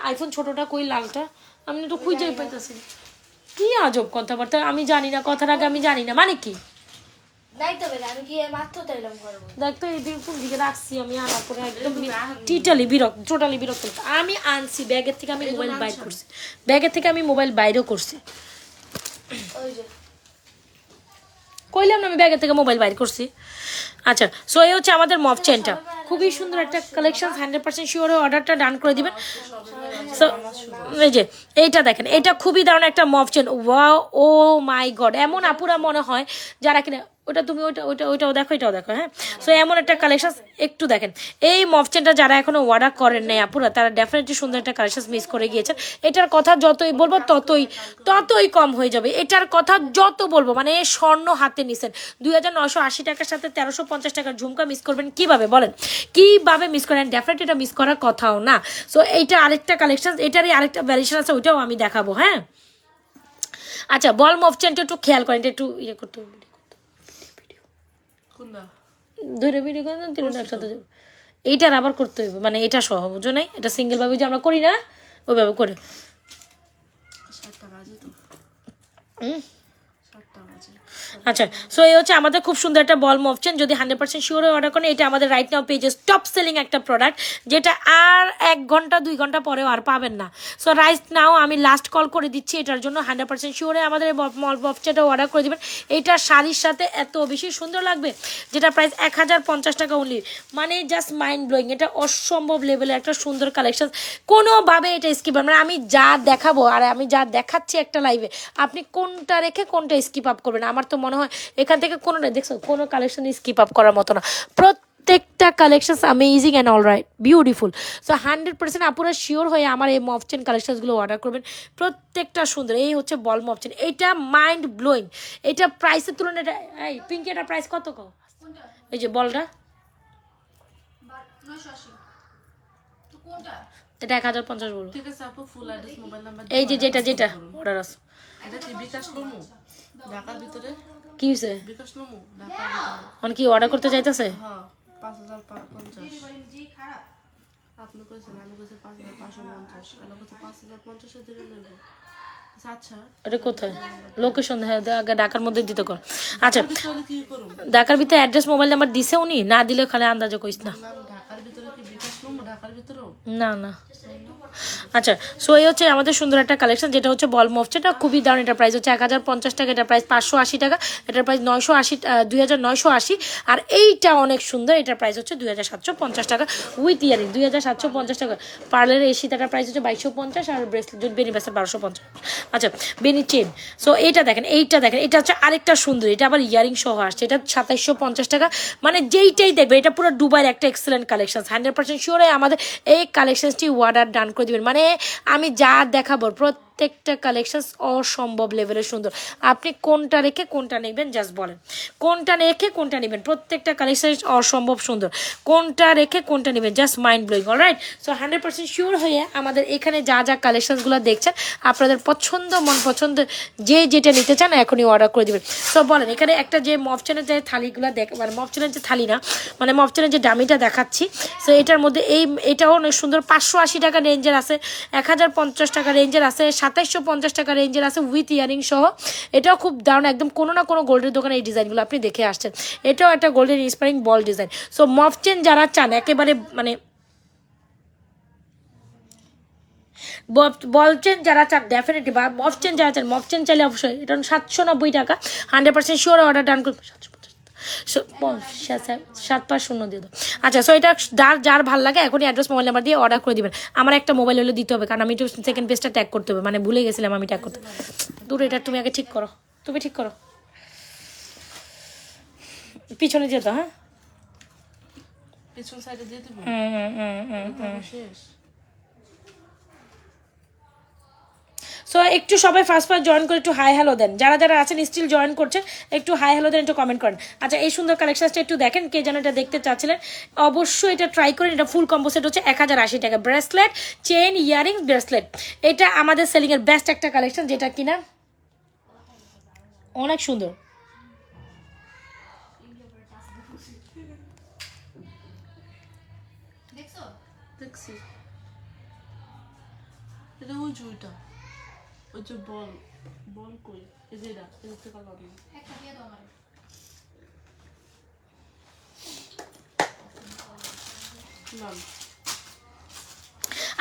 আইফোন ছোটোটা কই, লালটা আমি একটু খুঁজে পাইতেছি। কি আজব কথাবার্তা, আমি জানি না, কথার আগে আমি জানি না মানে কি। দেখতো এই দিকে রাখছি আমি, আনার পরে একদম টোটালি বিরক্ত। আমি আনছি ব্যাগের থেকে, আমি মোবাইল বাইর করছি, ব্যাগের থেকে আমি মোবাইল বাইরও করছি। কইলাম না আমি ব্যাগের থেকে মোবাইল বাইর করছি। আচ্ছা, সো এই হচ্ছে আমাদের মফ চেনটা, খুবই সুন্দর একটা কালেকশন। 100% শিওরে অর্ডারটা ডান করে দিবেন। সো এই যে এইটা দেখেন, এটা খুবই দারুণ একটা মফ চেন। ওয়াও, ও মাই গড, এমন আপুরা মনে হয় যারা কিনা ওটা তুমি ওইটাও দেখো, এটাও দেখো। হ্যাঁ, সো এমন একটা কালেকশন একটু দেখেন। এই মফ চেনটা যারা এখনো অর্ডার করেন নাই আপুরা, তারা ডেফিনেটলি সুন্দর একটা কালেকশন মিস করে গিয়েছেন। এটার কথা যতই বলবো ততই কম হয়ে যাবে। এটার কথা যত বলবো, মানে স্বর্ণ হাতে নিছেন 2980 টাকার সাথে 1350 টাকার ঝুমকা মিস করবেন কিভাবে বলেন? কিভাবে মিস করেন? ডেফিনেটলি এটা মিস করার কথাও না। সো এইটা আরেকটা কালেকশন, এটারই আরেকটা ভ্যারিয়েশন আছে, ওইটাও আমি দেখাবো। হ্যাঁ, আচ্ছা, বল মফ চেনটা একটু খেয়াল করেন, একটু ইয়ে করতে হবে, ধরে ভিডিও করে না একসাথে। এইটার আবার করতে হবে, মানে এটা সহ বুঝো নাই, এটা সিঙ্গেল ভাবে যে আমরা করি না ওইভাবে করে। আচ্ছা, সো এই হচ্ছে আমাদের খুব সুন্দর একটা বল মফ চেন। যদি 100% শিওরে অর্ডার করেন, এটা আমাদের রাইট নাও পেজে টপ সেলিং একটা প্রোডাক্ট, যেটা আর 1 ঘন্টা 2 ঘন্টা পরেও আর পাবেন না। সো রাইট নাও আমি লাস্ট কল করে দিচ্ছি এটার জন্য। 100% শিওরে আমাদের মফ চেনটা অর্ডার করে দেবেন। এইটা শাড়ির সাথে এত বেশি সুন্দর লাগবে, যেটা প্রাইস 1050 টাকা অনলি, মানে জাস্ট মাইন্ড ব্লোয়িং। এটা অসম্ভব লেভেলের একটা সুন্দর কালেকশন, কোনোভাবে এটা স্কিপ, মানে আমি যা দেখাবো আর আমি যা দেখাচ্ছি একটা লাইভে, আপনি কোনটা রেখে কোনটা স্কিপ আপ করবেন? আমার তো মনে হয় এখান থেকে কোনোটা দেখছো, কোনো কালেকশন স্কিপ আপ করার মতো না। প্রত্যেকটা collection amazing and all right beautiful. So 100% আপনারা শিওর হয়ে আমার এই মফ চেন কালেকশনগুলো অর্ডার করবেন। প্রত্যেকটা সুন্দর। এই হচ্ছে বল মফ চেন, এইটা মাইন্ড ব্লোয়িং। এটা প্রাইসের তুলনায়, এই পিঙ্কি এটার প্রাইস কত কও? এই যে বলটা, এটা 1050 বলবো। এই যে যেটা অর্ডার আছে, কি হয়েছে? মানে কি অর্ডার করতে চাইতেছে? এটা কোথায় লোকেশন? হ্যাঁ, ঢাকার মধ্যে দিতে কর। আচ্ছা, ঢাকার ভিতরে অ্যাড্রেস মোবাইল নাম্বার দিছে উনি? না দিলে খালি আন্দাজে কইস না। না। আচ্ছা, সো এই হচ্ছে আমাদের সুন্দর একটা কালেকশন, যেটা হচ্ছে বল মফ চেন। এটা খুবই দারুণ। এটা প্রাইস হচ্ছে 1050 টাকা, এটা প্রাইস 580 টাকা, এটার প্রাইস 2980। আর এইটা অনেক সুন্দর, এটার প্রাইস হচ্ছে 2750 টাকা উইথ ইয়ারিং। 2750 টাকা। পার্লারের এই সীতাটার প্রাইস হচ্ছে 2250, আর ব্রেসলেট যদি বেনি ব্রেসলেট 1250। আচ্ছা, বেনি চেন। সো এইটা দেখেন, এটা হচ্ছে আরেকটা সুন্দর, এটা আবার ইয়ারিং সহ আসছে, এটা 2750 টাকা। মানে যেইটাই দেখবে, এটা পুরো দুবাইয়ের একটা এক্সেলেন্ট কালেকশন। 100% শিওর আমাদের এই কালেকশনটি অর্ডার ডান করে দিবেন। মানে আমি যা দেখাবো প্রত্যেকটা কালেকশন অসম্ভব লেভেলের সুন্দর। আপনি কোনটা রেখে কোনটা নেবেন জাস্ট বলেন, কোনটা রেখে কোনটা নেবেন। প্রত্যেকটা কালেকশন অসম্ভব সুন্দর, কোনটা রেখে কোনটা নেবেন just mind blowing. Alright, so 100% sure হয়ে আমাদের এখানে যা যা কালেকশনসগুলো দেখছেন আপনাদের পছন্দ মন পছন্দ যে যেটা নিতে চান এখনই অর্ডার করে দেবেন। সো বলেন, এখানে একটা যে মফচেনের যে থালিগুলো মানে মফচেনের যে থালি না, মানে মফচেনের যে ডামিটা দেখাচ্ছি, সো এটার মধ্যে এটাও অনেক সুন্দর। 580 টাকা রেঞ্জের আছে, 1050 টাকা রেঞ্জের আছে, 2750 টাকা রেঞ্জের আছে উইথ ইয়ারিং সহ। এটাও খুব দারুণ, একদম কোনো না কোনো গোল্ডের দোকানে এই ডিজাইনগুলো আপনি দেখে আসছেন। এটাও একটা গোল্ডের ইন্সপায়ারিং বল ডিজাইন। সো মফচেন যারা চান একেবারে মানে বলছেন যারা চান ডেফিনেটলি, বা মফচেন যারা চান, মফচেন চাইলে অবশ্যই এটা 790 টাকা 100% শিওর অর্ডার ডান করবে। 750 দিয়ে দাও। আচ্ছা, সো এটা যার ভালো লাগে এখনই অ্যাড্রেস মোবাইল নাম্বার দিয়ে অর্ডার করে দিবেন। আমার একটা মোবাইল হলে দিতে হবে, কারণ আমি একটু সেকেন্ড পেজটা ট্যাগ করতে হবে, মানে ভুলে গেছিলাম আমি ট্যাগ করতে। দূর, এটা তুমি আগে ঠিক করো, তুমি ঠিক করো, পিছনে যেত। হ্যাঁ, পিছন সাইডে দিয়ে দেবো। শেষ। সো একটু সবাই ফার্স্ট জয়েন করে একটু হাই হ্যালো দেন, যারা যারা আছেন স্টিল জয়েন করছেন একটু হাই হ্যালো দেন, একটু কমেন্ট করেন। আচ্ছা, এই সুন্দর কালেকশনটা একটু দেখেন, কে যেন এটা দেখতে চাচ্ছিলেন অবশ্যই এটা ট্রাই করেন। এটা ফুল কম্বো সেট হচ্ছে 1080 টাকা, ব্রেসলেট চেইন ইয়ারিং ব্রেসলেট। এটা আমাদের সেলিংয়ের বেস্ট একটা কালেকশন, যেটা কিনা অনেক সুন্দর। দেখছি এটা ওই যে ওইটা, ওই যে বল কই, এই যে এটা দেখতে পারলাম না। একটা দিয়ে দাও আমারে। নাম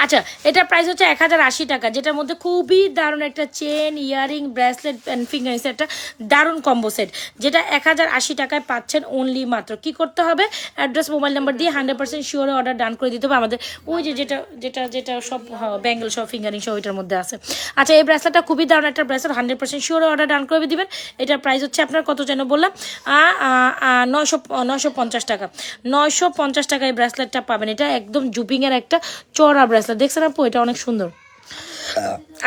আচ্ছা, এটার প্রাইস হচ্ছে 1080 টাকা, যেটার মধ্যে খুবই দারুণ একটা chain earring bracelet and fingering set, একটা দারুণ কম্বো সেট, যেটা 1080 টাকায় পাচ্ছেন অনলি মাত্র। কি করতে হবে, অ্যাড্রেস মোবাইল নাম্বার দিয়ে 100% শিওরে অর্ডার ডান করে দিতে হবে আমাদের। ওই যে যেটা যেটা যেটা সব ব্যাঙ্গেল সব ফিঙ্গারিং সব ওইটার মধ্যে আছে। আচ্ছা, এই ব্রেসলেটটা খুবই দারুণ একটা ব্রেসলেট, 100% শিওরে অর্ডার ডান করে দিবেন। এটার প্রাইস হচ্ছে আপনার কত যেন বললাম, 950 টাকা। 950 টাকা এই ব্রেসলেটটা পাবেন। এটা একদম জুপিংয়ের একটা চড়া ব্রেসলেট, দেখছেন আপু, এটা অনেক সুন্দর।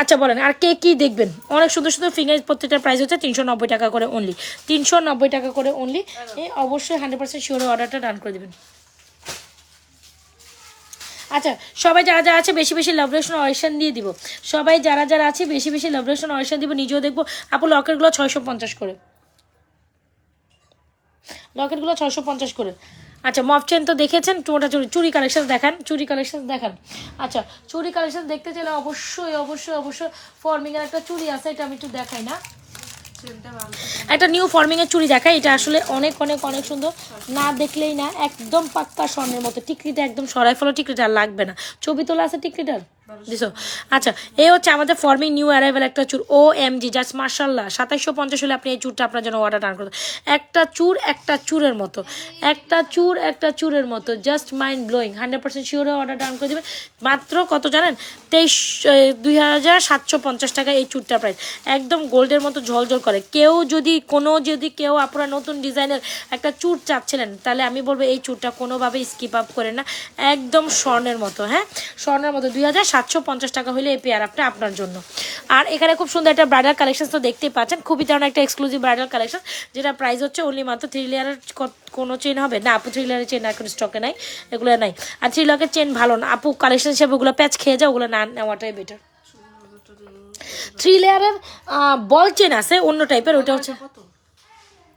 আচ্ছা বলেন, আর কে কি দেখবেন? অনেক সুন্দর সুন্দর ফিঙ্গার, প্রত্যেকটার প্রাইস হচ্ছে 390 টাকা করে অনলি, 390 টাকা করে অনলি। অবশ্যই 100% শিওর অর্ডারটা ডান করে দেবেন। আচ্ছা, সবাই যারা যারা আছে বেশি বেশি লাভ রেশন অয়েশন দিয়ে দিব। সবাই যারা যারা আছে বেশি বেশি লাভ রেশন অয়েশন দিব। নিজেও দেখবো আপু, লকেটগুলো 650 করে, লকেটগুলো 650 করে। আচ্ছা, মফ চেন তো দেখেছেন, টোটা চুরি কালেকশন দেখান, চুরি কালেকশন দেখান। আচ্ছা, চুরি কালেকশন দেখতে চাইলে অবশ্যই অবশ্যই অবশ্যই ফর্মিংয়ের একটা চুরি আছে, এটা আমি একটু দেখাই না, একটা নিউ ফর্মিংয়ের চুড়ি দেখায়। এটা আসলে অনেক অনেক অনেক সুন্দর, না দেখলেই না, একদম পাক্কা স্বর্ণের মতো। টিকলিটা একদম সরাই ফেলো, টিকলিটা আর লাগবে না। ছবি তোলা আছে টিকলিটার, দিছো। আচ্ছা, এই হচ্ছে আমাদের ফর্মিং নিউ অ্যারাইভেল একটা চুর, OMG জাস্ট মার্শাল্লাহ। 2750 হলে আপনি এই চুরটা আপনার জন্য অর্ডার ডান করতে, একটা চুর একটা চুরের মতো, একটা চুর একটা চুরের মতো, জাস্ট মাইন্ড ব্লোয়িং। 100% শিওরে অর্ডার ডান করে দেবেন মাত্র কত জানেন, 2750 টাকা এই চুরটার প্রাইস। একদম গোল্ডের মতো ঝলঝল করে। যদি কেউ আপনারা নতুন ডিজাইনের একটা চুর চাচ্ছিলেন, তাহলে আমি বলবো এই চুরটা কোনোভাবেই স্কিপ আপ করে না, একদম স্বর্ণের মতো। হ্যাঁ, স্বর্ণের মতো। 2750 টাকা হলে এই পেয়ার আপটা আপনার জন্য। আর এখানে খুব সুন্দর একটা ব্রাইডাল কালেকশন তো দেখতেই পাচ্ছেন, খুবই দারুণ একটা এক্সক্লুসিভ ব্রাইডাল কালেকশন, যেটা প্রাইস হচ্ছে অনলি মাত্র 3 লেয়ারের। কোনো চেন হবে না আপু, 3 লেয়ারের চেন এখন স্টকে নাই, এগুলো নাই। আর 3 লকের চেন ভালো না আপু, কালেকশন হিসেবে ওগুলো প্যাচ খেয়ে যায়, ওগুলো না নেওয়াটাই বেটার। 3 লেয়ারের বল চেন আছে অন্য টাইপের, ওইটা হচ্ছে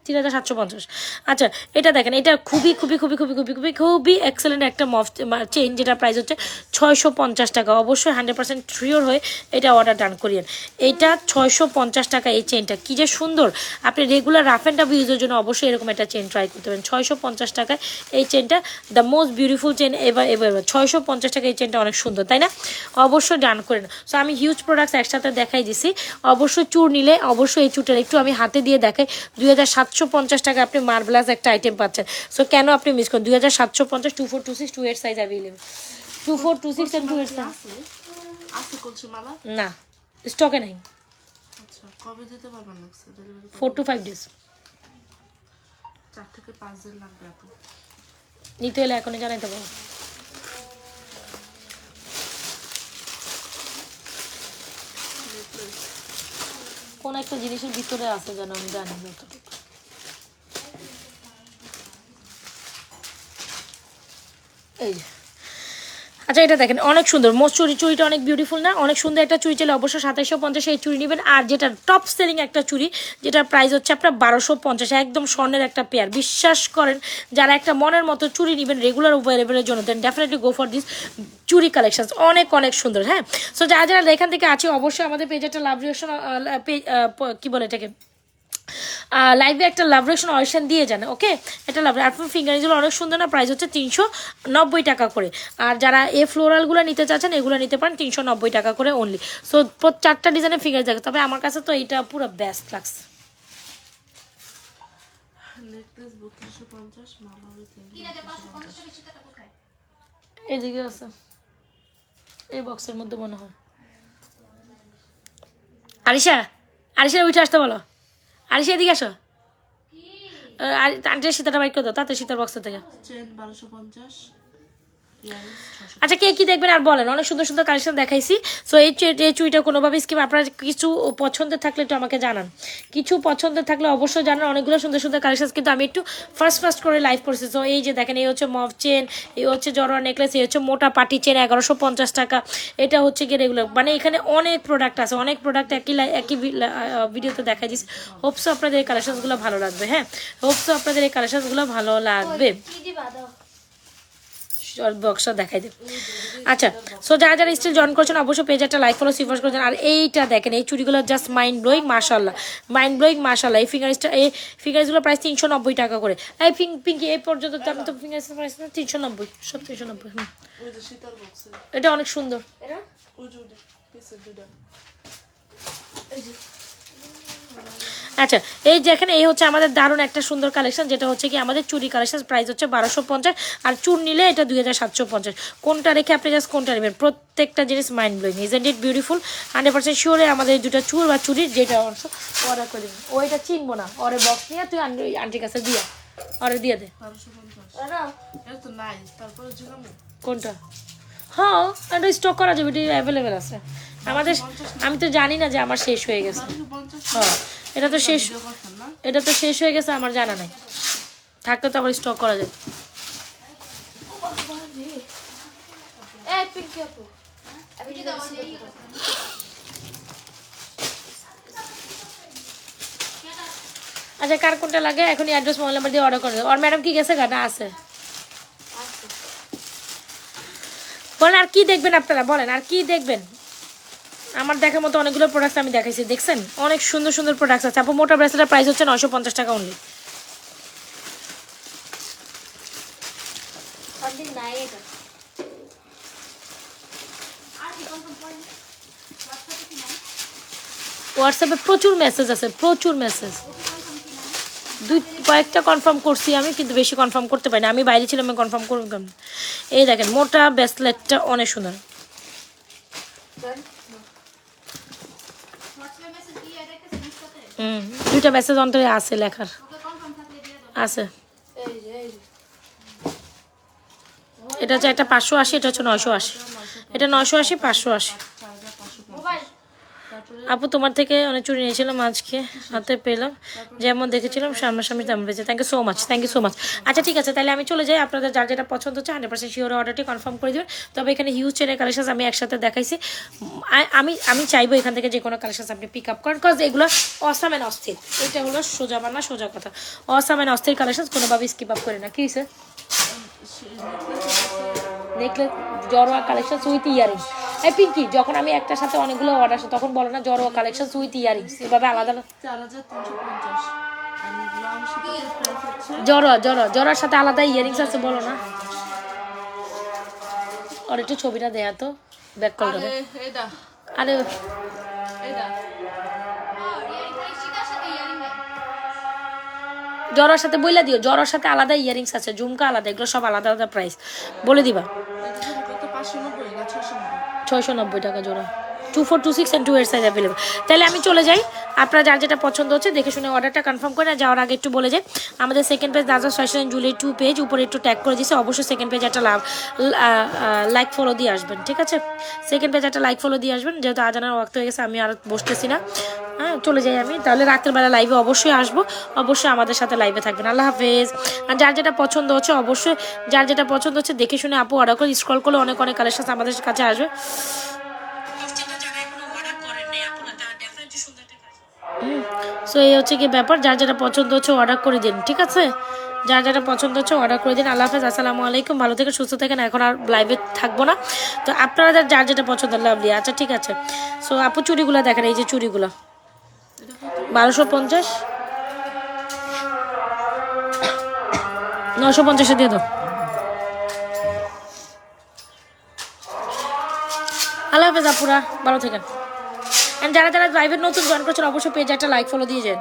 3750। আচ্ছা, এটা দেখেন, এটা খুবই খুবই খুবই খুবই খুবই খুবই খুবই এক্সেলেন্ট একটা মফ চেইন, যেটা প্রাইস হচ্ছে 650 টাকা। অবশ্যই 100% শিওর হয়ে এটা অর্ডার ডান করিয়েন। এটা 650 টাকা এই চেইনটা, কী যে সুন্দর। আপনি রেগুলার রাফ অ্যান্ড টাফ ইউজের জন্য অবশ্যই এরকম একটা চেইন ট্রাই করতে পারেন। 650 টাকায় এই চেইনটা, দ্য মোস্ট বিউটিফুল চেইন এবার 650 টাকা এই চেইনটা অনেক সুন্দর, তাই না? অবশ্যই ডান করেন। সো আমি হিউজ প্রোডাক্টস একসাথে দেখাই দিছি। অবশ্যই চুর নিলে অবশ্যই এই চুরটা একটু আমি হাতে দিয়ে দেখাই। 2750 টাকা আপনি মার্বেলাস একটা আইটেম পাচ্ছেন। সো কেন আপনি মিস করেন? 2750, 2426 28 সাইজ অ্যাভেলেবল, 2426 and 28 সাইজ না, স্টকে নাই। আচ্ছা, কবে দিতে পারবেন? 4 to 5 days। 4 থেকে 5 দিন লাগবে আপু। নিতে হলে এখনই জানাইতে পারবো। কোন একটা জিনিসের ভিতরে আছে যেন আমি জানি না যতটুকু। এই যে। আচ্ছা এটা দেখেন অনেক সুন্দর, মোস্ট চুড়িটা অনেক বিউটিফুল না, অনেক সুন্দর একটা চুড়ি চলে অবশ্যই 2750 এই চুড়ি নেবেন। আর যেটা টপ সেলিং একটা চুড়ি, যেটার প্রাইস হচ্ছে আপনার 1250, একদম স্বর্ণের একটা পেয়ার। বিশ্বাস করেন যারা একটা মনের মতো চুড়ি নেবেন রেগুলার ওয়ারেবলের জন্য, then definitely go for this চুড়ি কালেকশন, অনেক অনেক সুন্দর। হ্যাঁ, সো যারা যারা এখান থেকে আছে অবশ্যই আমাদের পেজে একটা লাভ রিয়েকশন, কী বলে এটাকে, লাইভে একটা লাভ রিয়েকশন অডিশন দিয়ে যান। ওকে, এটা লাভ। আর ফিঙ্গারিংগুলো অনেক সুন্দর না, প্রাইস হচ্ছে 390 টাকা করে। আর যারা এই ফ্লোরালগুলো নিতে চাচ্ছেন এগুলো নিতে পারেন 390 টাকা করে অনলি। সো 4টা ডিজাইনের ফিঙ্গার থাকে, তবে আমার কাছে তো এইটা পুরো বেস্ট লাগছে। নেকলেস 3250, মালা হবে 350। এইদিকে আছে, এই বক্সের মধ্যে মনে হয়। আরিশা, আরিশা উঠে আসতে বলো। আরিশা এদিকে আসো, আন্টির সীতাটা বাইক করে দাও তাতে সীতার বক্স থেকে। Chain 1250, earrings 600। আচ্ছা কে কি দেখবেন আর বলেন, অনেক সুন্দর সুন্দর কালেকশন দেখাইছি। সো এই চুইটা কোনোভাবে স্কিপ, আপনারা কিছু পছন্দের থাকলে একটু আমাকে জানান, কিছু পছন্দের থাকলে অবশ্যই জানান। অনেকগুলো সুন্দর সুন্দর কালেকশন কিন্তু আমি একটু ফার্স্ট করে লাইভ করছি। সো এই যে দেখেন, এই হচ্ছে মভ চেন, এই হচ্ছে জড়োয়া নেকলেস, এই হচ্ছে মোটা পাটি চেন 1150 টাকা। এটা হচ্ছে কি রেগুলার, মানে এখানে অনেক প্রোডাক্ট আছে, অনেক প্রোডাক্ট একই ভিডিওতে দেখাই দিচ্ছি। হোপসো আপনাদের এই কালেকশনসগুলো ভালো লাগবে। হ্যাঁ, হোপসো আপনাদের এই কালেকশনসগুলো ভালো লাগবে। বক্সটা দেখাই দেব। আচ্ছা, সো যারা যারা স্টিল জয়েন করছেন অবশ্যই পেজে একটা লাইক ফলো সিফার্স করছেন। আর এইটা দেখেন, এই চুড়িগুলো জাস্ট মাইন্ড ব্লোয়িং, মাশাআল্লাহ, মাইন্ড ব্লোয়িং মাশাআল্লাহ। এই ফিঙ্গারিংসগুলো প্রাইস 390 টাকা করে। এই পিঙ্কি এই পর্যন্ত তো আমি তো ফিঙ্গারিংস প্রাইস 390, সব 390। ওই যে শীতল বক্সে, এটা অনেক সুন্দর। ওই যে পিসের দুটো। আচ্ছা এই যেখানে এই হচ্ছে আমাদের দারুণ একটা সুন্দর কালেকশন, যেটা হচ্ছে কি আমাদের চুড়ি কালেকশন, প্রাইস হচ্ছে 1250, আর চুর নিলে এটা 2750। কোনটা রেখে আপনি জাস্ট কোনটা নেবেন, প্রত্যেকটা জিনিস mind blowing, isn't it beautiful. 100% শিওরে আমাদের এই দুটো চুর বা চুরির যেটা অংশ অর্ডার করে দিন। ওইটা চিনবো না, ওরে বক্স নিয়ে তুই আন্টির কাছে দিয়া ওরে দিয়ে দে। 1250 এটা তো নাই, তারপরে জিরামু কোনটা? হ্যাঁ, এটা স্টক করা যাবে, এটা অ্যাভেলেবেল আছে আমাদের। আমি তো জানি না যে আমার শেষ হয়ে গেছে। 1250 হ্যাঁ, এটা তো শেষ, ভিডিও করছেন না? এটা তো শেষ হয়ে গেছে, আমার জানা নাই, থাকলে তো আবার স্টক করা যায়। আচ্ছা কার কোনটা লাগে এখন অ্যাড্রেস মোবাইল নাম্বার দিয়ে অর্ডার করে দেবো। আর ম্যাডাম কি গেছে গাটা আছে? বলেন আর কি দেখবেন আপনারা, বলেন আর কি দেখবেন। আমার দেখার মতো অনেকগুলো প্রোডাক্ট আমি দেখাইছি, দেখছেন অনেক সুন্দর সুন্দর প্রোডাক্ট আছে। আপু মোটা ব্রেসলেটের প্রাইস হচ্ছে 950 টাকা অনলি। হোয়াটসঅ্যাপে প্রচুর মেসেজ আছে, প্রচুর মেসেজ। কয়েকটা কনফার্ম করছি আমি, কিন্তু বেশি কনফার্ম করতে পারি না, আমি বাইরে ছিলাম, আমি কনফার্ম করব কেমন। এই দেখেন মোটা ব্রেসলেটটা অনেক সুন্দর। দুইটা মেসেজ অন্তরে আছে, লেখার আছে। এটা হচ্ছে একটা 580, এটা হচ্ছে 980, এটা 980, 580। আপু তোমার থেকে অনেক চুরি নিয়েছিলাম, আজকে হাতে পেলাম, যেমন দেখেছিলাম সামনাসামনি তেমন পেয়েছে। Thank you so much, thank you so much. আচ্ছা ঠিক আছে, তাহলে আমি চলে যাই। আপনাদের যার যেটা পছন্দ হচ্ছে 100% শিওর অর্ডারটি কনফার্ম করে দেবেন। তবে এখানে হিউজ চেনের কালেকশন আমি একসাথে দেখাইছি। আমি চাইবো এখান থেকে যে কোনো কালেকশন আপনি পিক আপ করেন, কজ এগুলো অসাম অ্যান্ড অস্থির। এটা হলো সোজা বানা সোজা কথা, অসাম অ্যান্ড অস্থির কালেকশন, কোনোভাবে স্কিপ আপ করে না। কি হয়েছে? নেকলেস জড়োয়া কালেকশন উইথ ইয়ারিংস। এই পিঙ্কি, যখন আমি একটার সাথে অনেকগুলো অর্ডার আসে তখন বলো না জড়োয়া কালেকশন উইথ ইয়ারিংস, এভাবে আলাদা 4350। আর ব্লাউজ শীতের প্রাইস হচ্ছে জড়োয়ার সাথে আলাদা ইয়ারিংস আছে, বলো না। আর একটু ছবিটা দেয়া তো ব্যাক কল করে। এটা আরে এটা জড়োয়ার সাথে বইলা দিও, জড়োয়ার সাথে আলাদা ইয়ারিংস আছে, ঝুমকা আলাদা, এগুলো সব আলাদা আলাদা প্রাইস বলে দিবা। কত 590 না 690? 690 টাকা জোড়া, 2426 and 2 এর সাইজ অ্যাভেলেবল। তাহলে আমি চলে যাই, আপনারা যার যেটা পছন্দ হচ্ছে দেখে শুনে অর্ডারটা কনফার্ম করে না যাওয়ার আগে একটু বলে যে আমাদের second page Nazrat fashion jewellery 2 page উপরে একটু ট্যাগ করে দিয়েছে, অবশ্যই সেকেন্ড পেজ একটা লাইক ফলো দিয়ে আসবেন, ঠিক আছে? সেকেন্ড পেজ একটা লাইক ফলো দিয়ে আসবেন, যেহেতু আজানের ওয়াক্ত হয়ে গেছে আমি আর বসতেছি না, হ্যাঁ চলে যাই আমি, তাহলে রাত্রেবেলা লাইভে অবশ্যই আসবো, অবশ্যই আমাদের সাথে লাইভে থাকবেন। আল্লাহ হাফেজ। আর যার যেটা পছন্দ হচ্ছে অবশ্যই যার যেটা পছন্দ হচ্ছে দেখে শুনে আপু অর্ডার করে স্ক্রল করলে অনেক অনেক কালেকশন আমাদের কাছে আসবে। সো এই হচ্ছে কি ব্যাপার, যার যেটা পছন্দ হচ্ছে অর্ডার করে দিন, ঠিক আছে? যার যেটা পছন্দ হচ্ছে অর্ডার করে দিন। আল্লাহ হাফেজ, আসসালামু আলাইকুম, ভালো থেকে সুস্থ থাকেন। এখন আর লাইভে থাকবো না, তো আপনারা যার যেটা পছন্দ লাভলি, আচ্ছা ঠিক আছে। সো আপু চুড়িগুলো দেখেন, এই যে চুড়িগুলো 1250, 950 দিয়ে দাও। আল্লাহ হাফেজ আপুরা, ভালো থাকেন। যারা যারা লাইভে নতুন জয়েন করছেন অবশ্যই পেজে একটা লাইক ফলো দিয়ে যান।